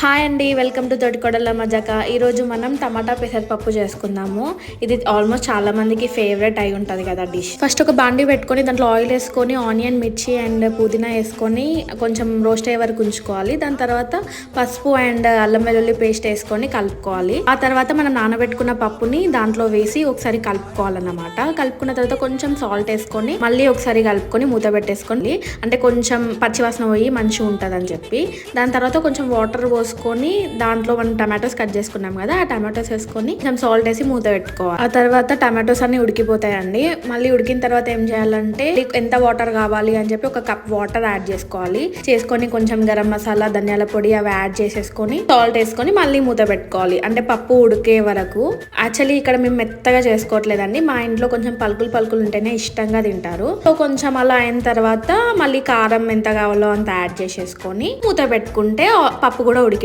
Hi అండి, welcome to తోటికోడళ్ళ మజాక. ఈరోజు మనం టమాటా పెసరపప్పు చేసుకుందాము. ఇది ఆల్మోస్ట్ చాలా మందికి ఫేవరెట్ అయి ఉంటుంది కదా డిష్. ఫస్ట్ ఒక బాండి పెట్టుకొని దాంట్లో ఆయిల్ వేసుకొని ఆనియన్, మిర్చి అండ్ పుదీనా వేసుకొని కొంచెం రోస్ట్ అయ్యే వరకు ఉంచుకోవాలి. దాని తర్వాత పసుపు అండ్ అల్లం వెల్లుల్లి పేస్ట్ వేసుకొని కలుపుకోవాలి. ఆ తర్వాత మనం నానబెట్టుకున్న పప్పుని దాంట్లో వేసి ఒకసారి కలుపుకోవాలన్నమాట. కలుపుకున్న తర్వాత కొంచెం సాల్ట్ వేసుకొని మళ్ళీ ఒకసారి కలుపుకొని మూత పెట్టేసుకోండి. అంటే కొంచెం పచ్చివాసన పోయి మంచిగా ఉంటుంది అని చెప్పి. దాని తర్వాత కొంచెం వాటర్ పోసుకొని దాంట్లో మనం టమాటోస్ కట్ చేసుకున్నాం కదా, ఆ టమాటోస్ వేసుకొని కొంచెం సాల్ట్ వేసి మూత పెట్టుకోవాలి. ఆ తర్వాత టమాటోస్ అన్ని ఉడికిపోతాయండి. మళ్ళీ ఉడికిన తర్వాత ఏం చేయాలంటే ఎంత వాటర్ కావాలి అని చెప్పి ఒక కప్ వాటర్ యాడ్ చేసుకొని కొంచెం గరం మసాలా, ధనియాల పొడి అవి యాడ్ చేసేసుకొని సాల్ట్ వేసుకొని మళ్ళీ మూత పెట్టుకోవాలి. అంటే పప్పు ఉడికే వరకు. యాక్చువల్లీ ఇక్కడ మేము మెత్తగా చేసుకోవట్లేదండి, మా ఇంట్లో కొంచెం పలుకులు ఉంటేనే ఇష్టంగా తింటారు. సో కొంచెం అలా అయిన తర్వాత మళ్ళీ కారం ఎంత కావాలో అంత యాడ్ చేసేసుకొని మూత పెట్టుకుంటే పప్పు కూడా ఉడికి